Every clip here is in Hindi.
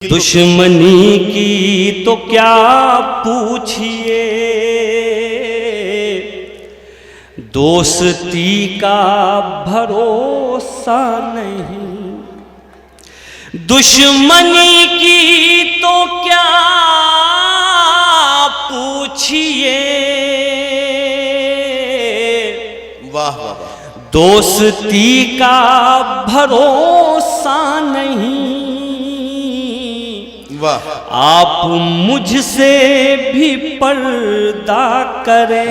दुश्मनी की तो क्या पूछिए, दोस्ती का भरोसा नहीं। दुश्मनी की तो क्या पूछिए, वाह वाह वाह, दोस्ती का भरोसा नहीं। वाह, आप मुझसे भी पर्दा करें,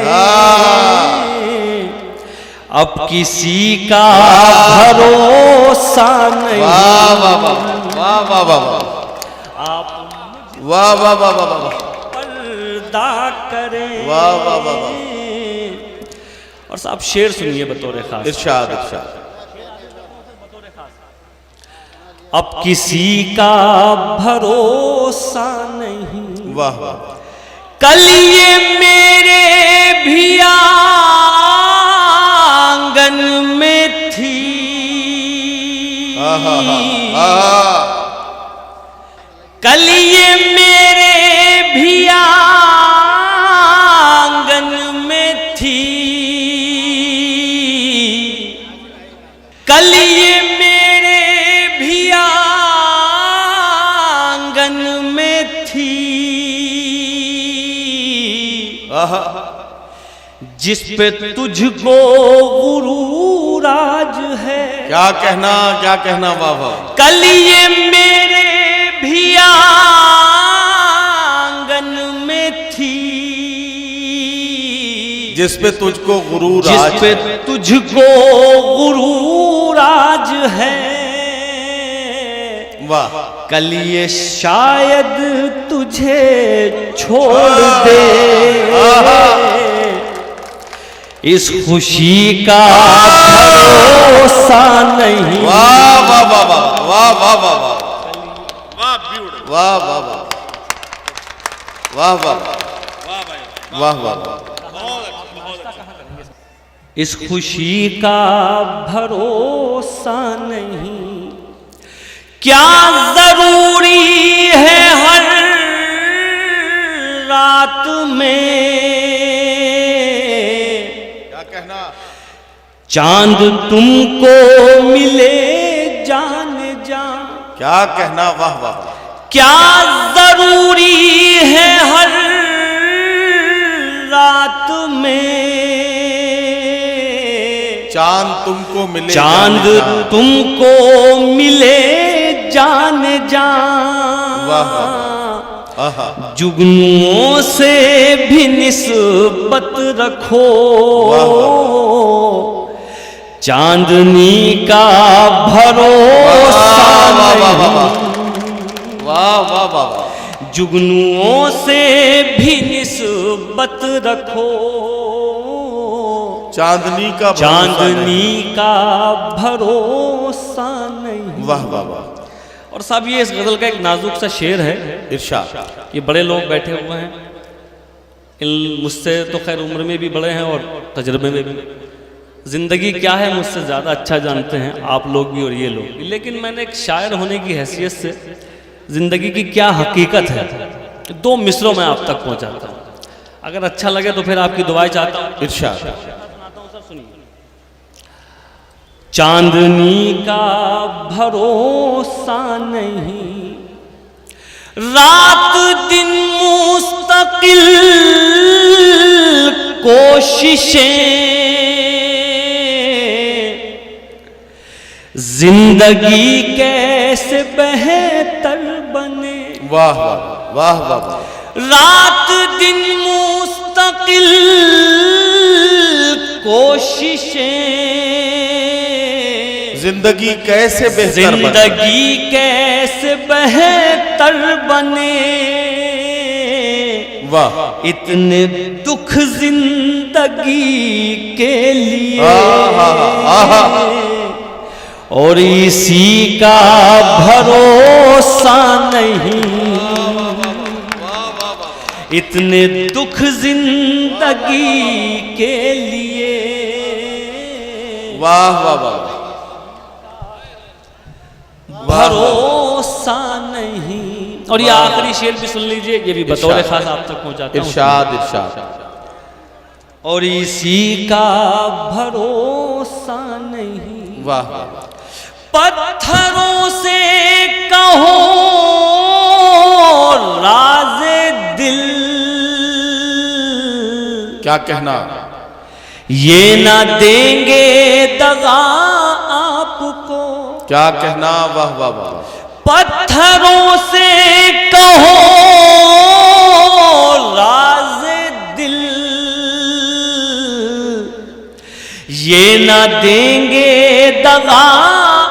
अब किसी का भरोसा नहीं। वाह वाह वाह वाह वाह वाह, आप वाह वाह वाह वाह वाह, पर्दा करें। वाह वाह वाह वाह। और साहब शेर सुनिए बतौर खास। इरशाद इरशाद। अब किसी का भरोसा नहीं। वाह वाह, कल ये मेरे भी आंगन में थी, कल ये मेरे भी आंगन में थी, कल ये मेरे भी आंगन में थी, जिस पे तुझको गुरूर आज है। क्या कहना वाह वाह। कल ये मेरे भी आंगन में थी, जिस पे तुझको गुरूर जिस आज पे तुझको गुरूर आज है। वाह, कल ये शायद तुझे छोड़ दे, इस खुशी का भरोसा नहीं। वाह वाह वाह वाह वाह वाह वाह वाह वाह वाह वाह वाह वाह वाह वाह। इस खुशी का भरोसा नहीं। क्या जरूरी है हर रात में चांद तुमको मिले जान जा। क्या कहना वाह वाह। क्या जरूरी है हर रात में चांद तुमको मिले, चांद तुमको मिले जान जा। वाह जुगनुओं से भी निस्बत रखो, चांदनी का भरोसा नहीं। वाह वाह वाह, जुगनुओं से भी निस्बत रखो, चांदनी का भरोसा नहीं। वाह वाह वाह। और साहब ये इस गजल का एक नाजुक सा शेर है। इरशाद। ये बड़े लोग बैठे हुए हैं, मुझसे तो खैर उम्र में भी बड़े हैं और तजर्बे में भी। जिंदगी क्या है मुझसे ज़्यादा अच्छा जानते हैं आप लोग भी और ये लोग भी। लेकिन मैंने एक शायर होने की हैसियत से जिंदगी की क्या हकीकत है दो मिसरों में आप तक पहुंचाता हूँ। अगर अच्छा लगे तो फिर आपकी दुआएं चाहता हूँ। इरशाद। चांदनी का भरोसा नहीं, रात दिन मुस्तकिल कोशिशें, जिंदगी कैसे बेहतर बने। वाह वाह वाह वाह। रात दिन मुस्तकिल कोशिशें, जिंदगी कैसे बेहतर बने, जिंदगी कैसे बेहतर बने। वाह, इतने दुख जिंदगी के लिए और इसी का भरोसा नहीं। इतने दुख जिंदगी के लिए वाह वाह वाह, भरोसा नहीं। और ये आखिरी शेर भी सुन लीजिए, ये भी बतौर इरशाद। खास आप तक पहुंचाता हूं। इरशाद इरशाद। और इसी का भरोसा नहीं, वाह वाह वाह। पत्थरों से कहो राज दिल, क्या कहना, ये ना देंगे दगा आपको। क्या कहना, वाह वाह वाह। पत्थरों से कहो राज दिल, ये ना देंगे दगा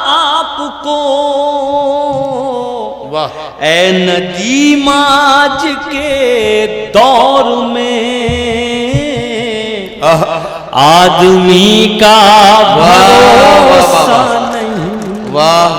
आपको। वाह। ए नदी माज के दौर में आदमी का भरोसा नहीं। वाह